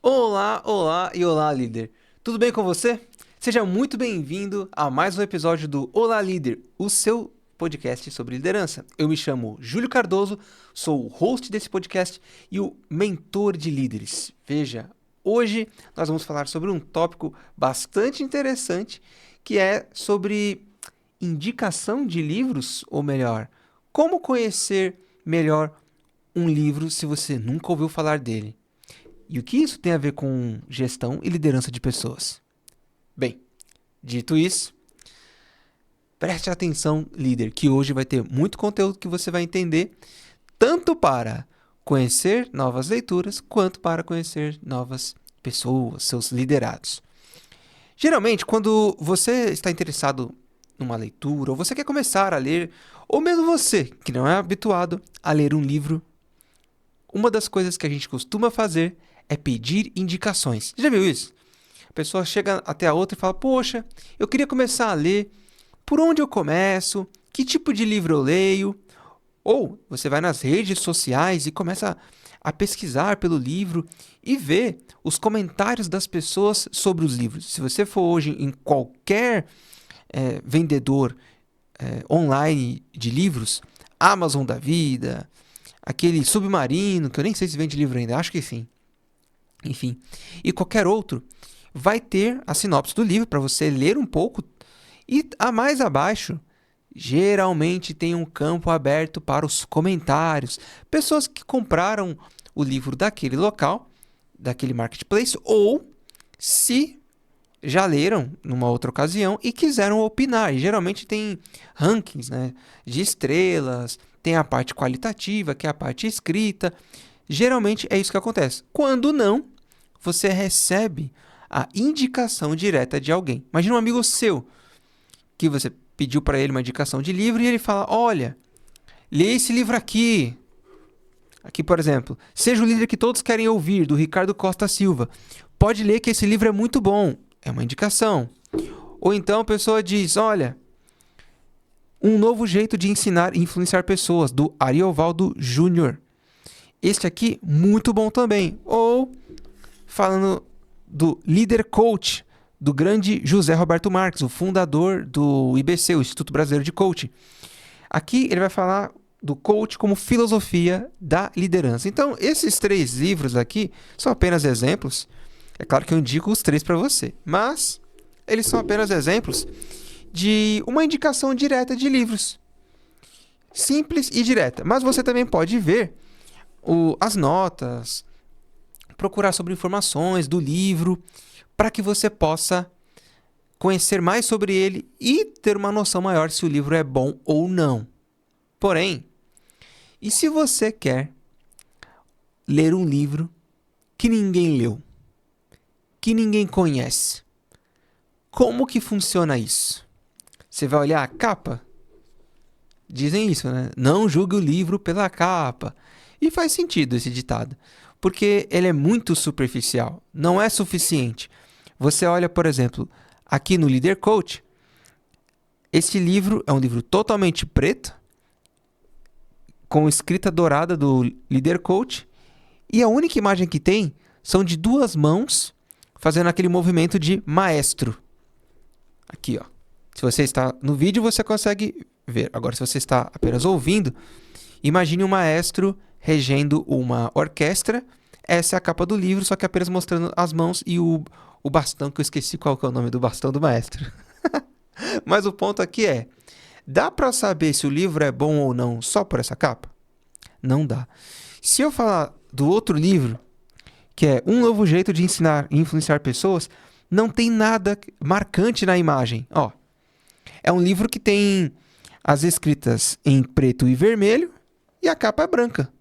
Olá, olá e olá, líder. Tudo bem com você? Seja muito bem-vindo a mais um episódio do Olá, Líder, o seu podcast sobre liderança. Eu me chamo Júlio Cardoso, sou o host desse podcast e o mentor de líderes. Veja, hoje nós vamos falar sobre um tópico bastante interessante, que é sobre indicação de livros, ou melhor, como conhecer melhor um livro se você nunca ouviu falar dele. E o que isso tem a ver com gestão e liderança de pessoas? Bem, dito isso, preste atenção, líder, que hoje vai ter muito conteúdo que você vai entender, tanto para conhecer novas leituras, quanto para conhecer novas pessoas, seus liderados. Geralmente, quando você está interessado numa leitura, ou você quer começar a ler, ou mesmo você, que não é habituado a ler um livro, uma das coisas que a gente costuma fazer é pedir indicações. Já viu isso? A pessoa chega até a outra e fala: Poxa, eu queria começar a ler. Por onde eu começo? Que tipo de livro eu leio? Ou você vai nas redes sociais e começa a pesquisar pelo livro e ver os comentários das pessoas sobre os livros. Se você for hoje em qualquer vendedor online de livros, Amazon da vida, aquele Submarino, que eu nem sei se vende livro ainda, acho que sim. Enfim, e qualquer outro, vai ter a sinopse do livro para você ler um pouco. E a mais abaixo, geralmente tem um campo aberto para os comentários. Pessoas que compraram o livro daquele local, daquele marketplace, ou se já leram numa outra ocasião e quiseram opinar. E geralmente tem rankings, né, de estrelas, tem a parte qualitativa, que é a parte escrita. Geralmente é isso que acontece. Quando não, você recebe a indicação direta de alguém. Imagina um amigo seu que você pediu para ele uma indicação de livro e ele fala: Olha, lê esse livro aqui. Aqui, por exemplo, Seja o Líder que Todos Querem Ouvir, do Ricardo Costa Silva. Pode ler que esse livro é muito bom. É uma indicação. Ou então a pessoa diz: Olha, Um Novo Jeito de Ensinar e Influenciar Pessoas, do Ariovaldo Júnior. Este aqui, muito bom também. Ou, falando do Líder Coach, do grande José Roberto Marques, o fundador do IBC, o Instituto Brasileiro de Coaching. Aqui ele vai falar do coach como filosofia da liderança. Então, esses 3 livros aqui são apenas exemplos. É claro que eu indico os 3 para você, mas eles são apenas exemplos de uma indicação direta de livros. Simples e direta. Mas você também pode ver as notas, procurar sobre informações do livro, para que você possa conhecer mais sobre ele e ter uma noção maior se o livro é bom ou não. Porém, e se você quer ler um livro que ninguém leu, que ninguém conhece? Como que funciona isso? Você vai olhar a capa? Dizem isso, né? Não julgue o livro pela capa. E faz sentido esse ditado, porque ele é muito superficial, não é suficiente. Você olha, por exemplo, aqui no Leader Coach, esse livro é um livro totalmente preto, com escrita dourada do Leader Coach, e a única imagem que tem são de 2 mãos fazendo aquele movimento de maestro. Aqui, ó. Se você está no vídeo, você consegue ver. Agora, se você está apenas ouvindo, imagine um maestro regendo uma orquestra. Essa é a capa do livro, só que apenas mostrando as mãos e o bastão, que eu esqueci qual que é o nome do bastão do maestro. Mas o ponto aqui é: dá para saber se o livro é bom ou não só por essa capa? Não dá. Se eu falar do outro livro, que é Um Novo Jeito de Ensinar e Influenciar Pessoas, não tem nada marcante na imagem. Ó, é um livro que tem as escritas em preto e vermelho e a capa é branca.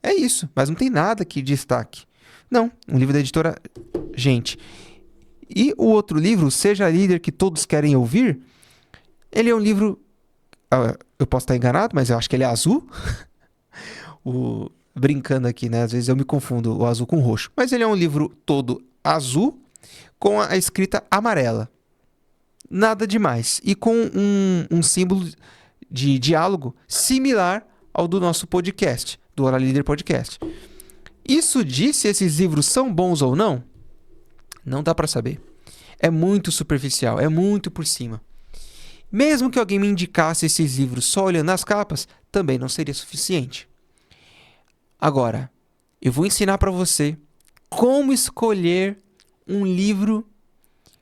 É isso, mas não tem nada que destaque. Não, um livro da editora Gente. E o outro livro, Seja Líder que Todos Querem Ouvir, ele é um livro, eu posso estar enganado, mas eu acho que ele é azul. Brincando aqui, né? Às vezes eu me confundo o azul com o roxo. Mas ele é um livro todo azul com a escrita amarela. Nada demais. E com um símbolo de diálogo similar ao do nosso podcast, do Hora Líder Podcast. Isso diz se esses livros são bons ou não? Não dá para saber. É muito superficial, é muito por cima. Mesmo que alguém me indicasse esses livros só olhando as capas, também não seria suficiente. Agora, eu vou ensinar para você como escolher um livro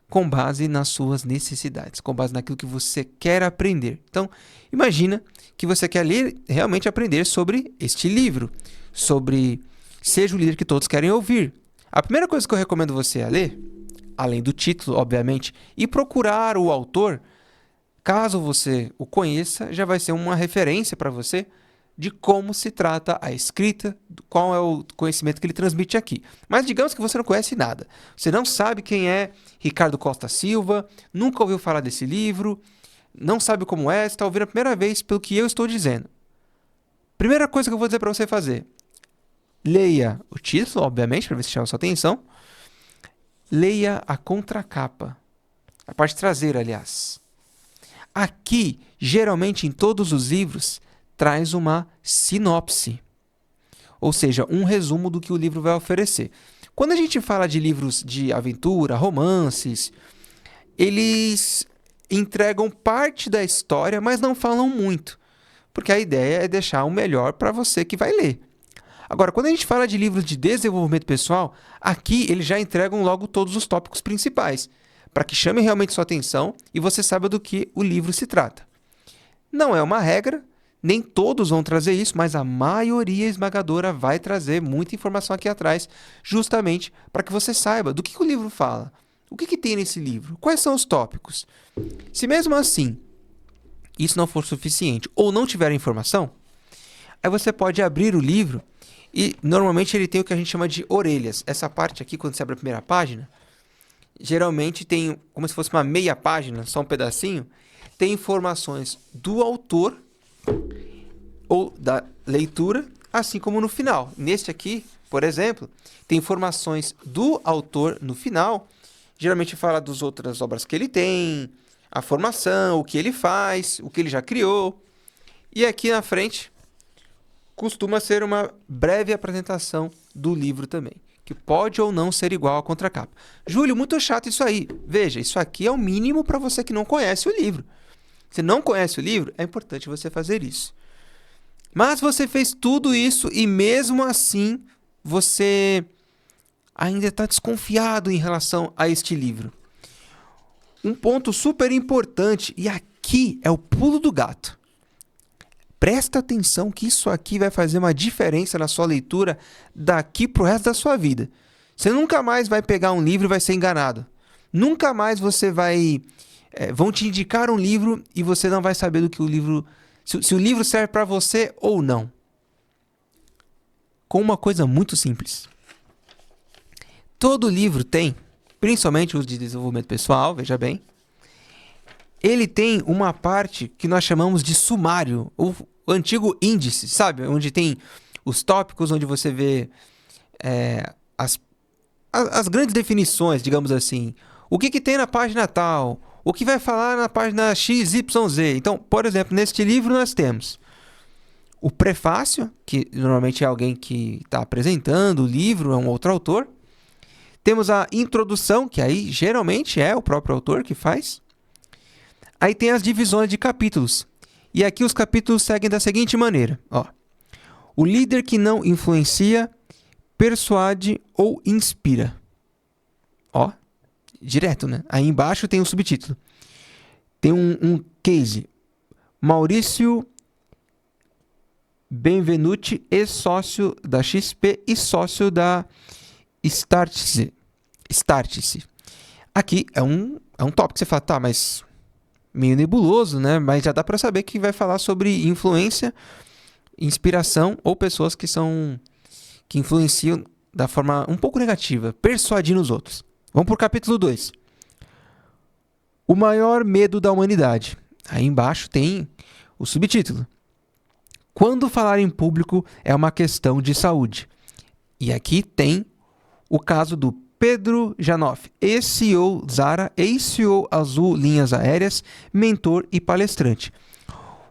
com base nas suas necessidades, com base naquilo que você quer aprender. Então, imagina que você quer ler, realmente aprender sobre este livro, sobre Seja o Líder que Todos Querem Ouvir. A primeira coisa que eu recomendo você a ler, além do título, obviamente, e procurar o autor, caso você o conheça, já vai ser uma referência para você de como se trata a escrita, qual é o conhecimento que ele transmite aqui. Mas digamos que você não conhece nada. Você não sabe quem é Ricardo Costa Silva, nunca ouviu falar desse livro, não sabe como é, está ouvindo a primeira vez pelo que eu estou dizendo. Primeira coisa que eu vou dizer para você fazer: leia o título, obviamente, para ver se chama a sua atenção. Leia a contracapa, a parte traseira, aliás. Aqui, geralmente em todos os livros, traz uma sinopse, ou seja, um resumo do que o livro vai oferecer. Quando a gente fala de livros de aventura, romances, eles entregam parte da história, mas não falam muito, porque a ideia é deixar o melhor para você que vai ler. Agora, quando a gente fala de livros de desenvolvimento pessoal, aqui eles já entregam logo todos os tópicos principais, para que chame realmente sua atenção e você saiba do que o livro se trata. Não é uma regra, nem todos vão trazer isso, mas a maioria esmagadora vai trazer muita informação aqui atrás, justamente para que você saiba do que o livro fala, o que tem nesse livro, quais são os tópicos. Se mesmo assim isso não for suficiente ou não tiver informação, aí você pode abrir o livro e normalmente ele tem o que a gente chama de orelhas. Essa parte aqui, quando você abre a primeira página, geralmente tem como se fosse uma meia página, só um pedacinho, tem informações do autor ou da leitura, assim como no final. Neste aqui, por exemplo, tem informações do autor no final, geralmente fala das outras obras que ele tem, a formação, o que ele faz, o que ele já criou. E aqui na frente costuma ser uma breve apresentação do livro também, que pode ou não ser igual à contracapa. Júlio, muito chato isso aí. Veja, isso aqui é o mínimo para você que não conhece o livro. Se não conhece o livro, é importante você fazer isso. Mas você fez tudo isso e mesmo assim você ainda está desconfiado em relação a este livro. Um ponto super importante, e aqui é o pulo do gato. Presta atenção que isso aqui vai fazer uma diferença na sua leitura daqui para o resto da sua vida. Você nunca mais vai pegar um livro e vai ser enganado. Nunca mais você vai... vão te indicar um livro e você não vai saber do que o livro... Se o livro serve para você ou não. Com uma coisa muito simples. Todo livro tem, principalmente os de desenvolvimento pessoal, veja bem, ele tem uma parte que nós chamamos de sumário, o antigo índice, sabe? Onde tem os tópicos, onde você vê as grandes definições, digamos assim. O que tem na página tal? O que vai falar na página XYZ? Então, por exemplo, neste livro nós temos o prefácio, que normalmente é alguém que está apresentando o livro, é um outro autor. Temos a introdução, que aí geralmente é o próprio autor que faz. Aí tem as divisões de capítulos. E aqui os capítulos seguem da seguinte maneira. Ó. O líder que não influencia, persuade ou inspira. Ó, direto, né? Aí embaixo tem um subtítulo. Tem um case. Maurício Benvenuti, ex-sócio da XP e sócio da Startse. Aqui é um tópico que você fala, tá, mas meio nebuloso, né? Mas já dá para saber que vai falar sobre influência, inspiração ou pessoas que influenciam da forma um pouco negativa, persuadindo os outros. Vamos para o capítulo 2. O maior medo da humanidade. Aí embaixo tem o subtítulo. Quando falar em público é uma questão de saúde. E aqui tem o caso do Pedro Janoff, ex-CEO Zara, ex-CEO Azul Linhas Aéreas, mentor e palestrante.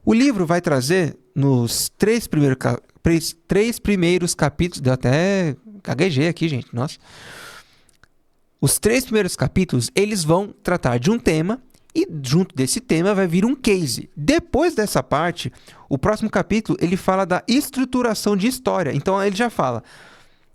O livro vai trazer nos três primeiros capítulos, deu até gaguejei aqui, gente, nossa. Os 3 primeiros capítulos, eles vão tratar de um tema e junto desse tema vai vir um case. Depois dessa parte, o próximo capítulo, ele fala da estruturação de história. Então, ele já fala,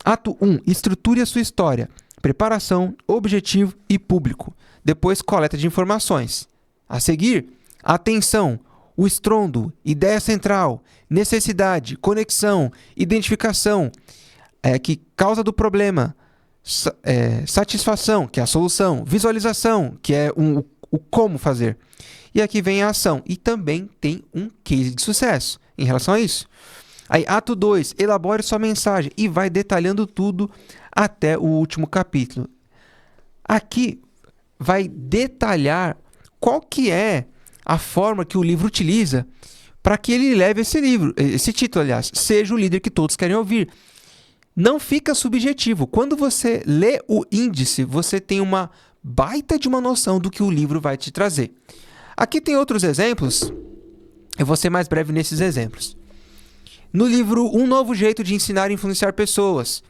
ato 1, estruture a sua história. Preparação, objetivo e público. Depois, coleta de informações. A seguir, atenção, o estrondo, ideia central, necessidade, conexão, identificação, que causa do problema, satisfação, que é a solução, visualização, que é o como fazer. E aqui vem a ação. E também tem um case de sucesso em relação a isso. Aí, ato 2, elabore sua mensagem e vai detalhando tudo até o último capítulo. Aqui vai detalhar qual que é a forma que o livro utiliza para que ele leve esse título, aliás, seja o líder que todos querem ouvir. Não fica subjetivo. Quando você lê o índice, você tem uma baita de uma noção do que o livro vai te trazer. Aqui tem outros exemplos. Eu vou ser mais breve nesses exemplos. No livro Um Novo Jeito de Ensinar e Influenciar Pessoas.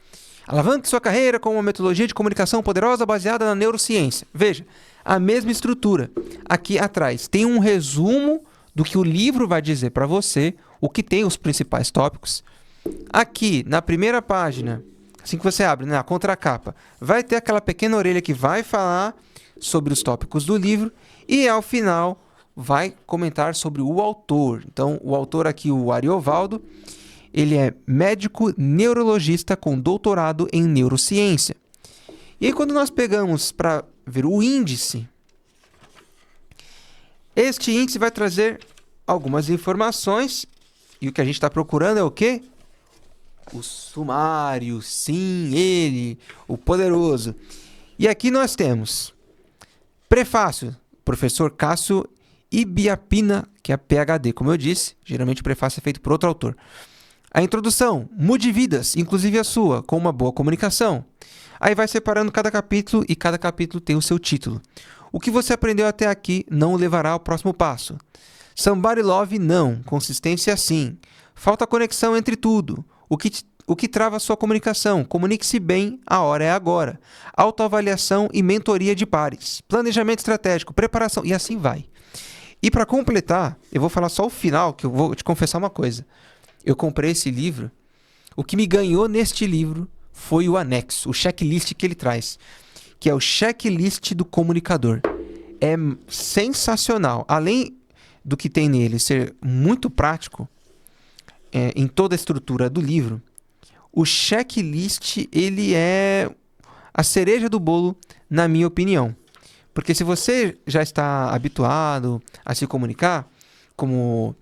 Alavanque sua carreira com uma metodologia de comunicação poderosa baseada na neurociência. Veja, a mesma estrutura. Aqui atrás tem um resumo do que o livro vai dizer para você, o que tem os principais tópicos. Aqui, na primeira página, assim que você abre, na contracapa, vai ter aquela pequena orelha que vai falar sobre os tópicos do livro e, ao final, vai comentar sobre o autor. Então, o autor aqui, o Ariovaldo, ele é médico neurologista com doutorado em neurociência. E aí, quando nós pegamos para ver o índice, este índice vai trazer algumas informações e o que a gente está procurando é o quê? O sumário, sim, ele, o poderoso. E aqui nós temos prefácio, professor Cássio Ibiapina, que é PhD, como eu disse, geralmente o prefácio é feito por outro autor. A introdução, mude vidas, inclusive a sua, com uma boa comunicação. Aí vai separando cada capítulo e cada capítulo tem o seu título. O que você aprendeu até aqui não o levará ao próximo passo. Somebody love, não. Consistência, sim. Falta conexão entre tudo. O que trava a sua comunicação? Comunique-se bem, a hora é agora. Autoavaliação e mentoria de pares. Planejamento estratégico, preparação, e assim vai. E para completar, eu vou falar só o final, que eu vou te confessar uma coisa. Eu comprei esse livro. O que me ganhou neste livro foi o anexo, o checklist que ele traz, que é o checklist do comunicador. É sensacional. Além do que tem nele ser muito prático, em toda a estrutura do livro, o checklist ele é a cereja do bolo, na minha opinião. Porque se você já está habituado a se comunicar como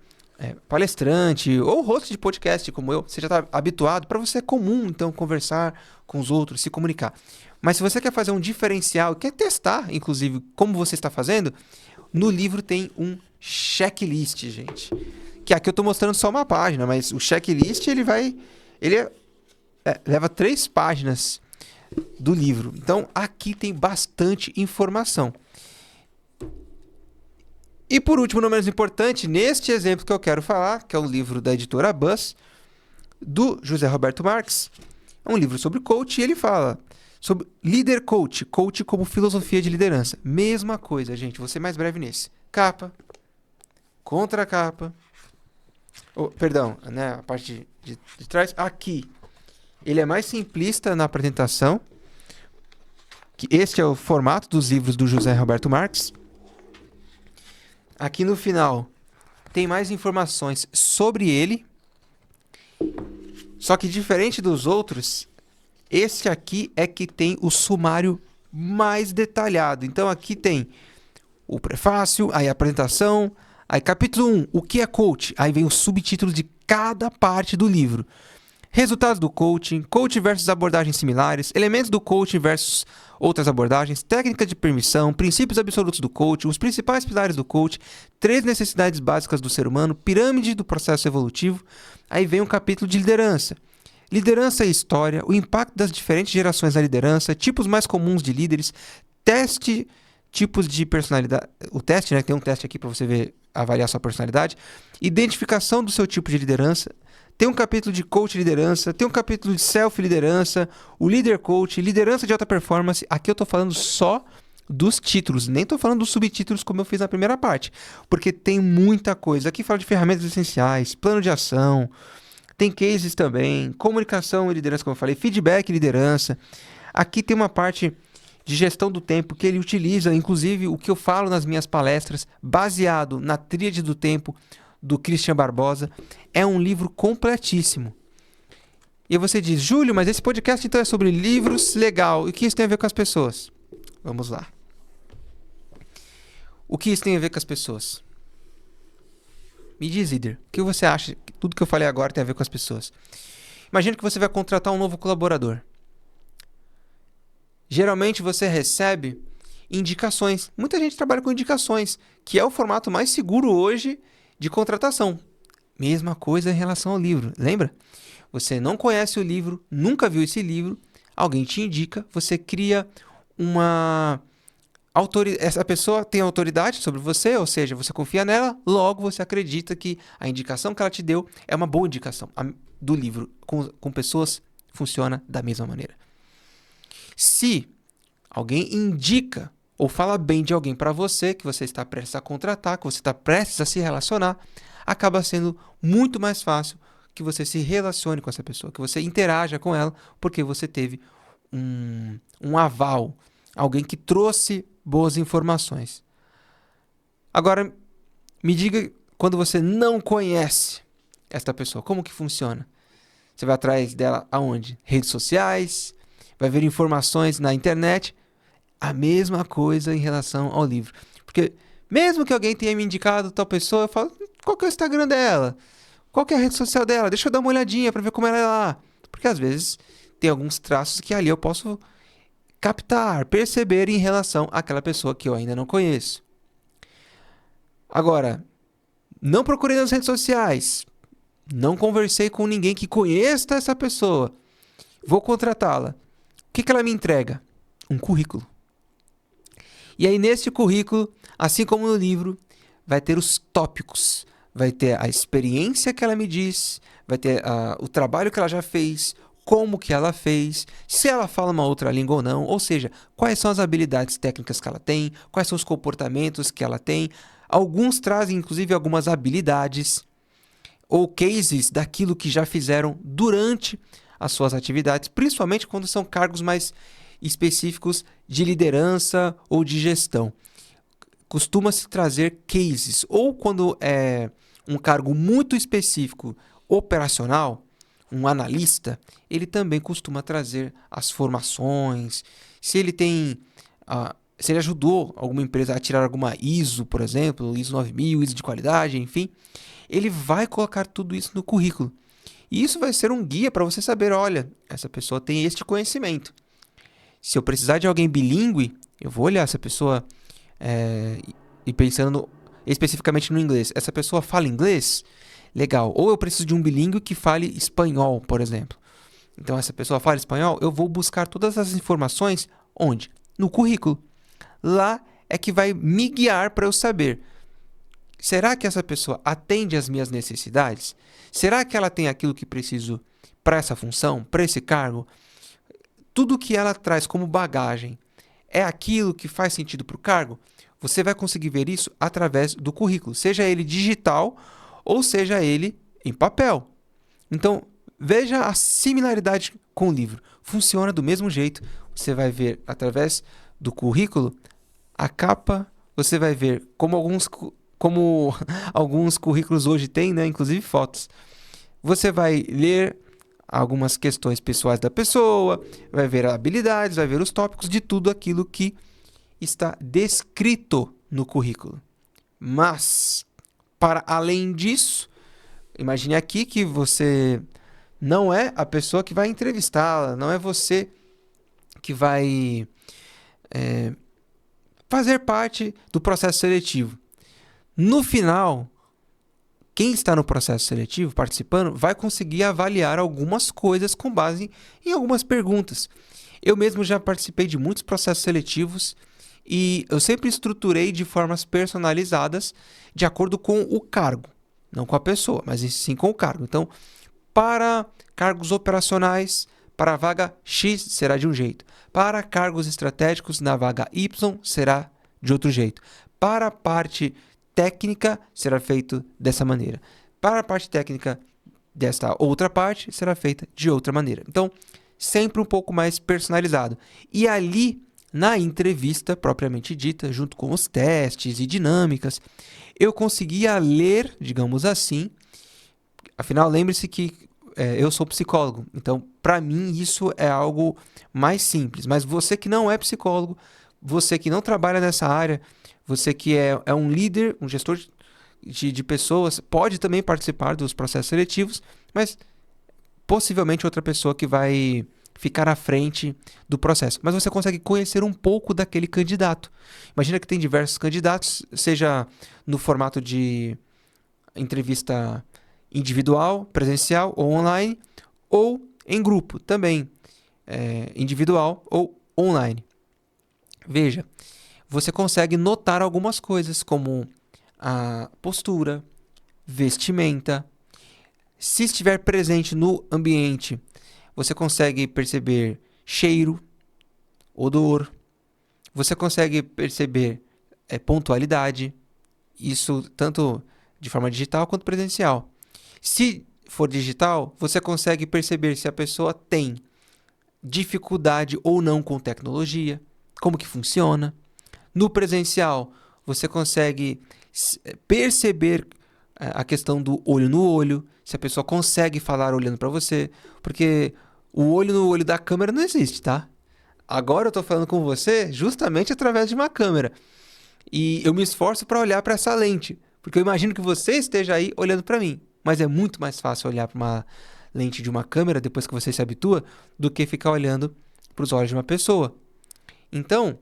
palestrante ou host de podcast como eu, você já está habituado, para você é comum então conversar com os outros, se comunicar. Mas se você quer fazer um diferencial, quer testar, inclusive, como você está fazendo, no livro tem um checklist, gente. Que aqui eu estou mostrando só uma página, mas o checklist leva 3 páginas do livro. Então, aqui tem bastante informação. E por último, não menos importante, neste exemplo que eu quero falar, que é o livro da editora Buzz, do José Roberto Marques, é um livro sobre coach, e ele fala sobre líder coach, coach como filosofia de liderança. Mesma coisa, gente, vou ser mais breve nesse. Capa, contracapa, a parte de trás, aqui. Ele é mais simplista na apresentação, que este é o formato dos livros do José Roberto Marques. Aqui no final tem mais informações sobre ele, só que diferente dos outros, esse aqui é que tem o sumário mais detalhado. Então aqui tem o prefácio, aí a apresentação, aí capítulo 1, o que é coach? Aí vem o subtítulo de cada parte do livro. Resultados do coaching, coach versus abordagens similares, elementos do coaching versus outras abordagens, técnicas de permissão, princípios absolutos do coaching, os principais pilares do coaching, 3 necessidades básicas do ser humano, pirâmide do processo evolutivo. Aí vem um capítulo de liderança. Liderança e história, o impacto das diferentes gerações na liderança, tipos mais comuns de líderes, tipos de personalidade, o teste, tem um teste aqui para você avaliar sua personalidade, identificação do seu tipo de liderança, tem um capítulo de coach liderança, tem um capítulo de self-liderança, o líder coach, liderança de alta performance. Aqui eu tô falando só dos títulos, nem tô falando dos subtítulos como eu fiz na primeira parte, porque tem muita coisa. Aqui fala de ferramentas essenciais, plano de ação, tem cases também, comunicação e liderança, como eu falei, feedback e liderança. Aqui tem uma parte de gestão do tempo que ele utiliza, inclusive o que eu falo nas minhas palestras, baseado na Tríade do Tempo, do Christian Barbosa. É um livro completíssimo. E você diz, Júlio, mas esse podcast então é sobre livros, legal. E o que isso tem a ver com as pessoas? Vamos lá. O que isso tem a ver com as pessoas? Me diz, líder, o que você acha que tudo que eu falei agora tem a ver com as pessoas? Imagina que você vai contratar um novo colaborador. Geralmente você recebe indicações. Muita gente trabalha com indicações, que é o formato mais seguro hoje de contratação. Mesma coisa em relação ao livro, lembra? Você não conhece o livro, nunca viu esse livro, alguém te indica, você cria uma autoridade. Essa pessoa tem autoridade sobre você, ou seja, você confia nela, logo você acredita que a indicação que ela te deu é uma boa indicação. Do livro com pessoas funciona da mesma maneira. Se alguém indica ou fala bem de alguém para você, que você está prestes a contratar, que você está prestes a se relacionar, acaba sendo muito mais fácil que você se relacione com essa pessoa, que você interaja com ela, porque você teve um aval, alguém que trouxe boas informações. Agora, me diga, quando você não conhece esta pessoa, como que funciona? Você vai atrás dela aonde? Redes sociais? Vai ver informações na internet? A mesma coisa em relação ao livro. Porque mesmo que alguém tenha me indicado tal pessoa, eu falo, qual que é o Instagram dela? Qual que é a rede social dela? Deixa eu dar uma olhadinha para ver como ela é lá. Porque às vezes tem alguns traços que ali eu posso captar, perceber em relação àquela pessoa que eu ainda não conheço. Agora, não procurei nas redes sociais. Não conversei com ninguém que conheça essa pessoa. Vou contratá-la. O que ela me entrega? Um currículo. E aí, nesse currículo, assim como no livro, vai ter os tópicos. Vai ter a experiência que ela me diz, vai ter o trabalho que ela já fez, como que ela fez, se ela fala uma outra língua ou não, ou seja, quais são as habilidades técnicas que ela tem, quais são os comportamentos que ela tem. Alguns trazem, inclusive, algumas habilidades ou cases daquilo que já fizeram durante as suas atividades, principalmente quando são cargos mais específicos de liderança ou de gestão. Costuma-se trazer cases, ou quando é um cargo muito específico, operacional, um analista, ele também costuma trazer as formações, se ele tem, se ele ajudou alguma empresa a tirar alguma ISO, por exemplo, ISO 9000, ISO de qualidade, enfim, ele vai colocar tudo isso no currículo. E isso vai ser um guia para você saber, olha, essa pessoa tem este conhecimento. Se eu precisar de alguém bilíngue, eu vou olhar essa pessoa e pensando especificamente no inglês. Essa pessoa fala inglês? Legal. Ou eu preciso de um bilíngue que fale espanhol, por exemplo. Então, essa pessoa fala espanhol, eu vou buscar todas as informações onde? No currículo. Lá é que vai me guiar para eu saber, será que essa pessoa atende às minhas necessidades? Será que ela tem aquilo que preciso para essa função, para esse cargo? Tudo que ela traz como bagagem é aquilo que faz sentido para o cargo? Você vai conseguir ver isso através do currículo, seja ele digital ou seja ele em papel. Então, veja a similaridade com o livro. Funciona do mesmo jeito. Você vai ver através do currículo a capa, você vai ver como alguns currículos hoje têm, né? Inclusive fotos. Você vai ler algumas questões pessoais da pessoa, vai ver habilidades, vai ver os tópicos de tudo aquilo que está descrito no currículo. Mas, para além disso, imagine aqui que você não é a pessoa que vai entrevistá-la, não é você que vai fazer parte do processo seletivo. No final, quem está no processo seletivo, participando, vai conseguir avaliar algumas coisas com base em algumas perguntas. Eu mesmo já participei de muitos processos seletivos e eu sempre estruturei de formas personalizadas de acordo com o cargo. Não com a pessoa, mas sim com o cargo. Então, Para cargos operacionais, para a vaga X será de um jeito. Para cargos estratégicos, na vaga Y será de outro jeito. Para a parte técnica, será feito dessa maneira. Para a parte técnica desta outra parte, será feita de outra maneira. Então, sempre um pouco mais personalizado. E ali, na entrevista propriamente dita, junto com os testes e dinâmicas, eu conseguia ler, digamos assim. Afinal, lembre-se que eu sou psicólogo, então para mim isso é algo mais simples. Mas você que não é psicólogo, você que não trabalha nessa área, você que é um líder, um gestor de pessoas, pode também participar dos processos seletivos, mas possivelmente outra pessoa que vai ficar à frente do processo. Mas você consegue conhecer um pouco daquele candidato. Imagina que tem diversos candidatos, seja no formato de entrevista individual, presencial ou online, ou em grupo também, individual ou online. Veja, você consegue notar algumas coisas como a postura, vestimenta. Se estiver presente no ambiente, você consegue perceber cheiro, odor, você consegue perceber pontualidade, isso tanto de forma digital quanto presencial. Se for digital, você consegue perceber se a pessoa tem dificuldade ou não com tecnologia, como que funciona. No presencial, você consegue perceber a questão do olho no olho, se a pessoa consegue falar olhando para você, porque o olho no olho da câmera não existe, tá? Agora eu estou falando com você justamente através de uma câmera. E eu me esforço para olhar para essa lente, porque eu imagino que você esteja aí olhando para mim. Mas é muito mais fácil olhar para uma lente de uma câmera depois que você se habitua do que ficar olhando para os olhos de uma pessoa. Então,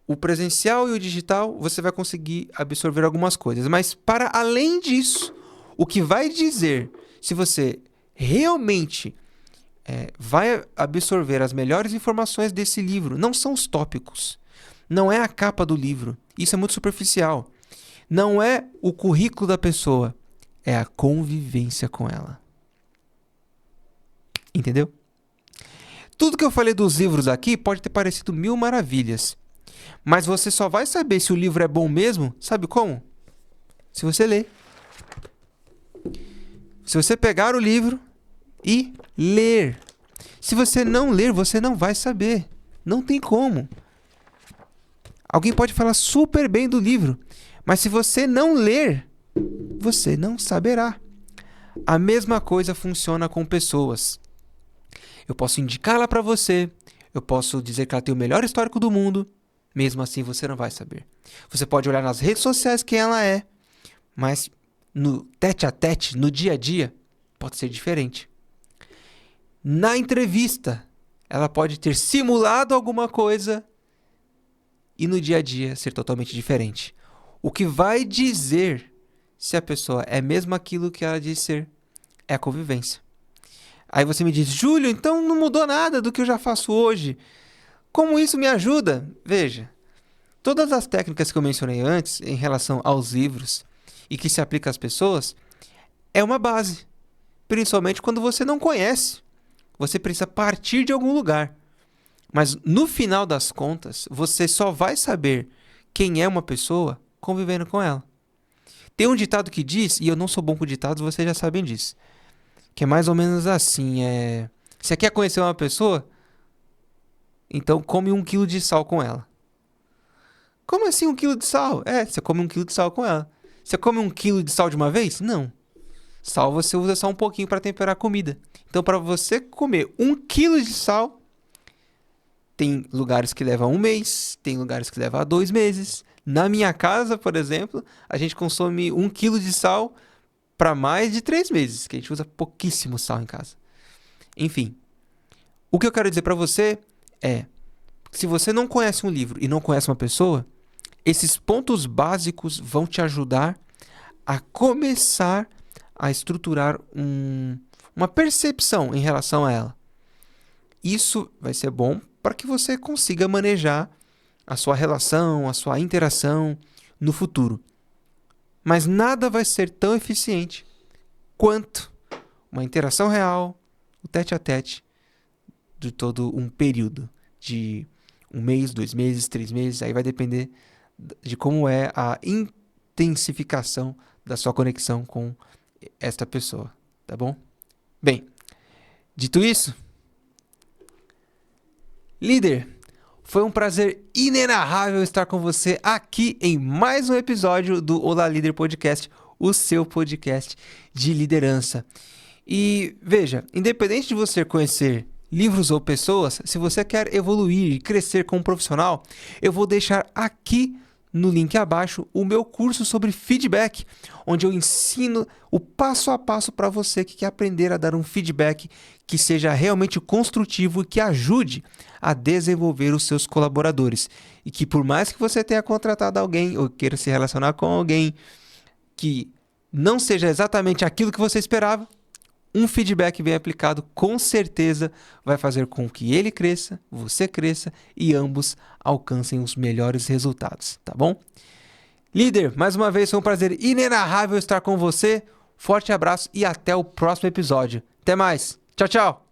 o presencial e o digital você vai conseguir absorver algumas coisas. Mas para além disso, o que vai dizer se você realmente vai absorver as melhores informações desse livro não são os tópicos, não é a capa do livro. Isso é muito superficial. Não é o currículo da pessoa. É a convivência com ela. Entendeu? Tudo que eu falei dos livros aqui pode ter parecido mil maravilhas. Mas você só vai saber se o livro é bom mesmo, sabe como? Se você ler. Se você pegar o livro e ler. Se você não ler, você não vai saber. Não tem como. Alguém pode falar super bem do livro, mas se você não ler, você não saberá. A mesma coisa funciona com pessoas. Eu posso indicá-la para você, eu posso dizer que ela tem o melhor histórico do mundo, mesmo assim você não vai saber. Você pode olhar nas redes sociais quem ela é, mas no tete a tete, no dia a dia, pode ser diferente. Na entrevista, ela pode ter simulado alguma coisa e no dia a dia ser totalmente diferente. O que vai dizer se a pessoa é mesmo aquilo que ela diz ser é a convivência. Aí você me diz, Júlio, então não mudou nada do que eu já faço hoje. Como isso me ajuda? Veja, todas as técnicas que eu mencionei antes em relação aos livros e que se aplica às pessoas é uma base. Principalmente quando você não conhece. Você precisa partir de algum lugar. Mas no final das contas, você só vai saber quem é uma pessoa convivendo com ela. Tem um ditado que diz, e eu não sou bom com ditados, vocês já sabem disso, que é mais ou menos assim, você quer conhecer uma pessoa? Então come 1 quilo de sal com ela. Como assim 1 quilo de sal? Você come 1 quilo de sal com ela. Você come 1 quilo de sal de uma vez? Não. Sal você usa só um pouquinho para temperar a comida. Então para você comer 1 quilo de sal, tem lugares que levam 1 mês, tem lugares que levam 2 meses. Na minha casa, por exemplo, a gente consome 1 quilo de sal para mais de 3 meses, que a gente usa pouquíssimo sal em casa. Enfim, o que eu quero dizer para você é, se você não conhece um livro e não conhece uma pessoa, esses pontos básicos vão te ajudar a começar a estruturar uma percepção em relação a ela. Isso vai ser bom para que você consiga manejar a sua relação, a sua interação no futuro. Mas nada vai ser tão eficiente quanto uma interação real, o tete a tete, de todo um período de 1 mês, 2 meses, 3 meses. Aí vai depender de como é a intensificação da sua conexão com esta pessoa, tá bom? Bem, dito isso, líder, foi um prazer inenarrável estar com você aqui em mais um episódio do Olá Líder Podcast, o seu podcast de liderança. E veja, independente de você conhecer livros ou pessoas, se você quer evoluir e crescer como profissional, eu vou deixar aqui no link abaixo o meu curso sobre feedback, onde eu ensino o passo a passo para você que quer aprender a dar um feedback que seja realmente construtivo e que ajude a desenvolver os seus colaboradores. E que por mais que você tenha contratado alguém ou queira se relacionar com alguém que não seja exatamente aquilo que você esperava, um feedback bem aplicado com certeza vai fazer com que ele cresça, você cresça e ambos alcancem os melhores resultados, tá bom? Líder, mais uma vez foi um prazer inenarrável estar com você. Forte abraço e até o próximo episódio. Até mais. Tchau, tchau.